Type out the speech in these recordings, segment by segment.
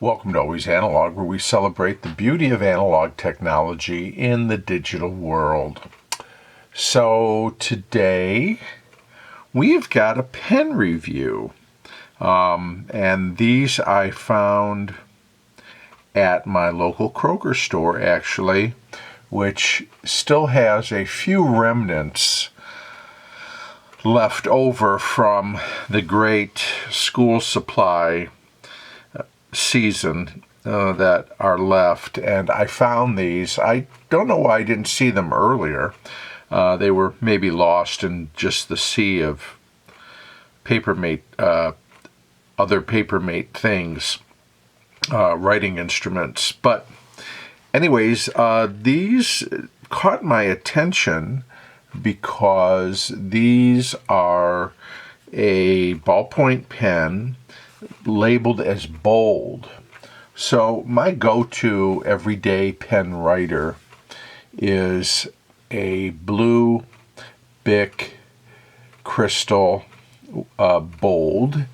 Welcome to Always Analog, where we celebrate the beauty of analog technology in the digital world. So today we've got a pen review, and these I found at my local Kroger store, actually, which still has a few remnants left over from the great school supply season that are left, and I found these. I don't know why I didn't see them earlier. They were maybe lost in just the sea of Papermate, other Papermate things, writing instruments. But anyways, these caught my attention because these are a ballpoint pen labeled as Bold. So my go-to everyday pen writer is a blue Bic Cristal Bold,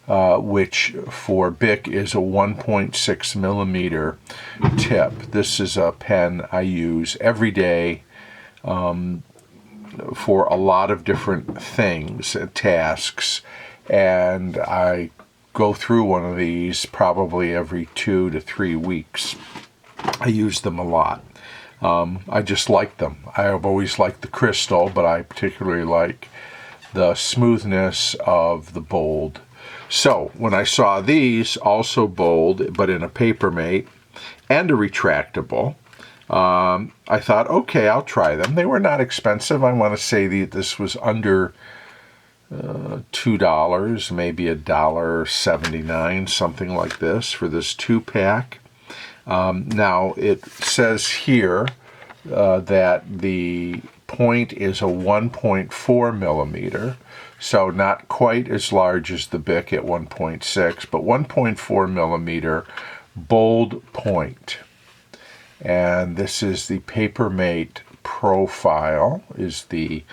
which for Bic is a 1.6 millimeter tip. This is a pen I use every day for a lot of different things, tasks, and I go through one of these probably every 2 to 3 weeks. I use them a lot. I just like them. I have always liked the Crystal, but I particularly like the smoothness of the Bold. So when I saw these, also Bold, but in a Papermate and a retractable, I thought, okay, I'll try them. They were not expensive. I want to say that this was under $2, maybe $1.79, something like this for this 2-pack. Now it says here that the point is a 1.4 millimeter, so not quite as large as the Bic at 1.6, but 1.4 millimeter Bold point. And this is the Papermate Profile, is the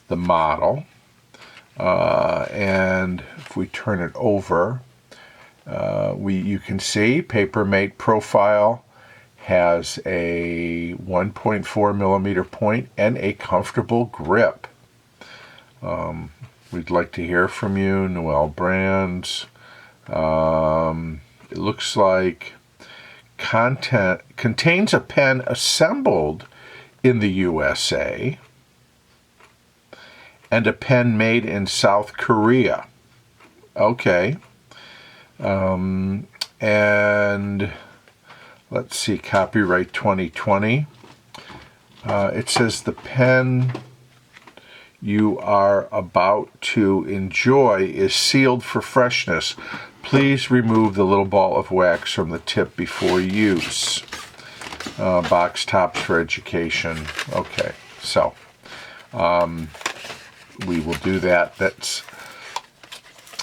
model. And if we turn it over, you can see Papermate Profile has a 1.4 millimeter point and a comfortable grip. We'd like to hear from you, Noel Brands. It looks like contains a pen assembled in the USA and a pen made in South Korea. Okay. And let's see, copyright 2020. It says the pen you are about to enjoy is sealed for freshness. Please remove the little ball of wax from the tip before use. Box tops for education. Okay, so we will do that. That's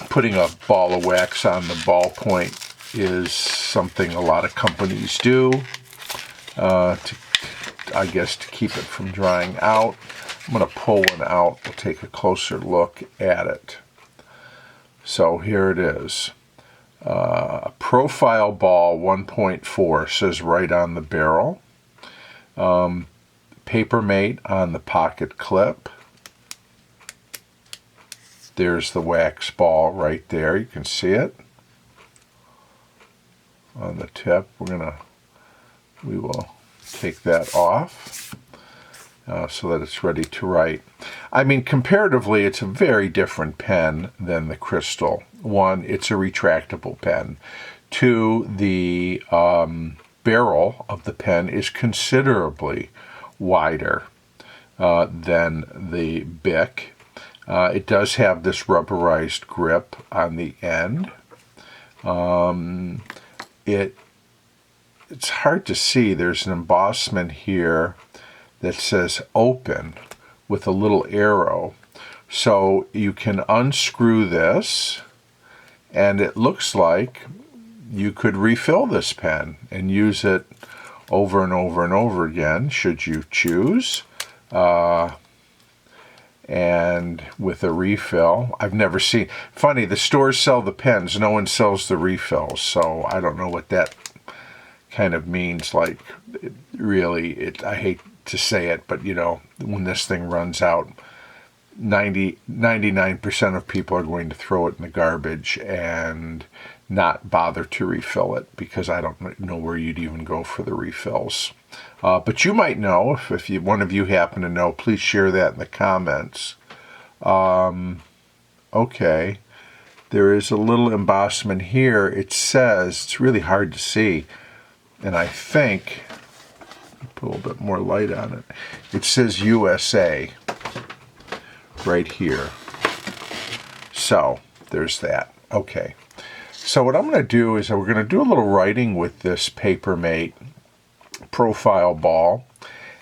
putting a ball of wax on the ballpoint is something a lot of companies do, I guess to keep it from drying out. I'm going to pull one out. We'll take a closer look at it. So here it is. Profile ball 1.4 says right on the barrel. Papermate on the pocket clip. There's the wax ball right there. You can see it on the tip. We will take that off so that it's ready to write. I mean, comparatively, it's a very different pen than the Crystal. One, it's a retractable pen. Two, the barrel of the pen is considerably wider than the Bic. It does have this rubberized grip on the end. It's hard to see. There's an embossment here that says open with a little arrow. So you can unscrew this, and it looks like you could refill this pen and use it over and over and over again, should you choose. and with a refill. I've never seen, funny, the stores sell the pens, no one sells the refills, so I don't know what that kind of means. Like, I hate to say it, but you know, when this thing runs out, 99% of people are going to throw it in the garbage and not bother to refill it, because I don't know where you'd even go for the refills. But you might know. If one of you happen to know, please share that in the comments. Okay, there is a little embossment here. It says, it's really hard to see, and I think, put a little bit more light on it, it says USA right here. So there's that. Okay, so what I'm going to do is we're going to do a little writing with this Papermate profile ball,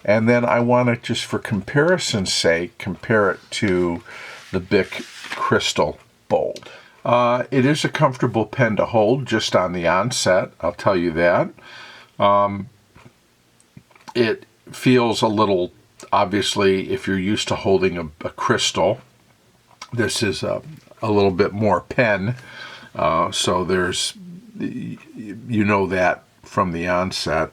and then I want to, just for comparison's sake, compare it to the Bic Cristal Bold. It is a comfortable pen to hold just on the onset, I'll tell you that. It feels a little, obviously, if you're used to holding a crystal, this is a little bit more pen, so there's, you know that from the onset.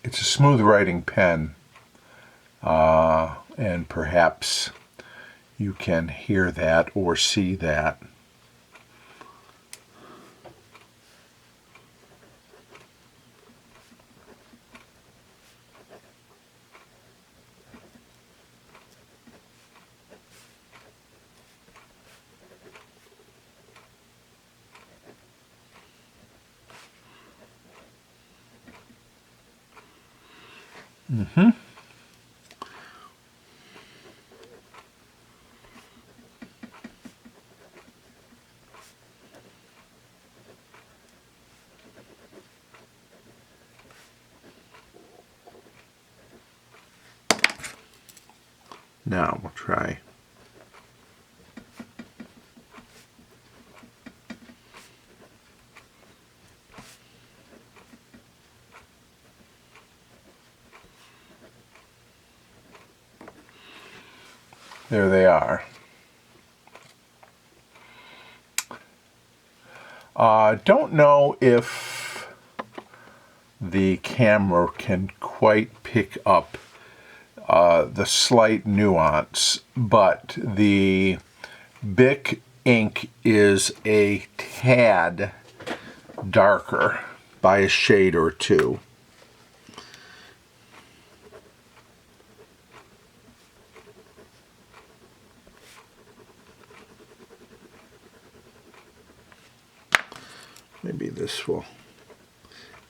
It's a smooth writing pen, and perhaps you can hear that or see that. Now we'll try. There they are. Don't know if the camera can quite pick up the slight nuance, but the Bic ink is a tad darker by a shade or two. Maybe this will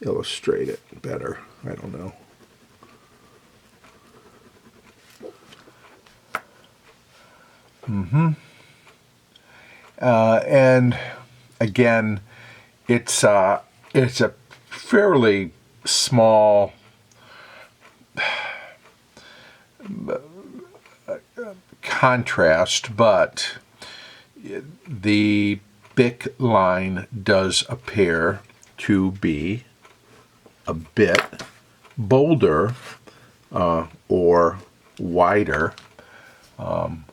illustrate it better. I don't know. And again, it's a fairly small contrast, but the Bic line does appear to be a bit bolder or wider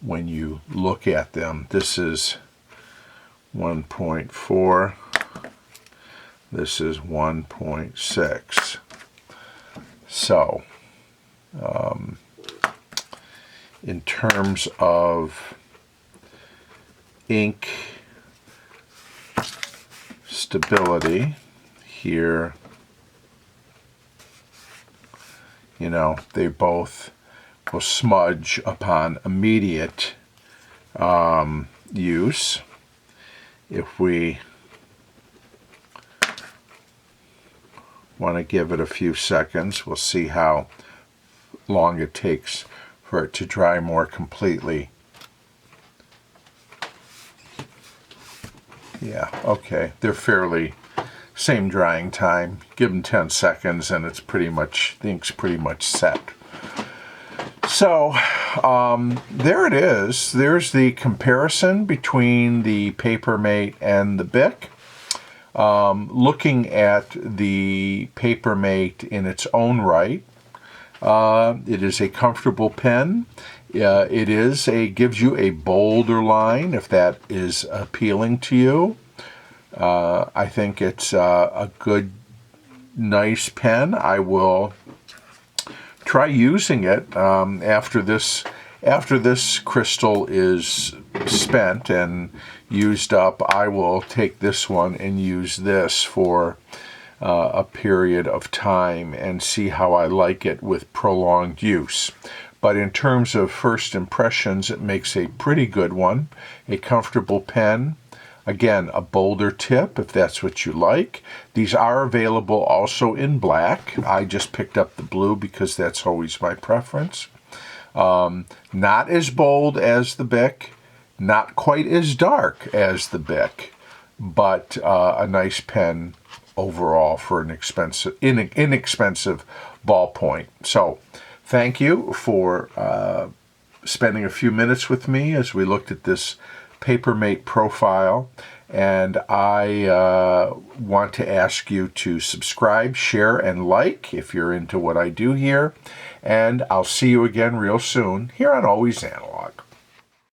when you look at them. This is 1.4. This is 1.6. So, in terms of ink stability, here, you know, they both will smudge upon immediate use. If we want to give it a few seconds, we'll see how long it takes for it to dry more completely. Yeah, okay, they're fairly same drying time. Give them 10 seconds and it's pretty much, the ink's pretty much set. So there it is. There's the comparison between the Papermate and the Bic. Looking at the Papermate in its own right, it is a comfortable pen. It gives you a bolder line if that is appealing to you. I think it's a good, nice pen. I will try using it after this crystal is spent and used up. I will take this one and use this for a period of time and see how I like it with prolonged use. But in terms of first impressions, it makes a pretty good one, a comfortable pen. Again, a bolder tip if that's what you like. These are available also in black. I just picked up the blue because that's always my preference. Not as bold as the Bic, not quite as dark as the Bic, but a nice pen overall for an inexpensive ballpoint. So thank you for spending a few minutes with me as we looked at this Papermate profile, and I want to ask you to subscribe, share, and like if you're into what I do here, and I'll see you again real soon here on Always Analog.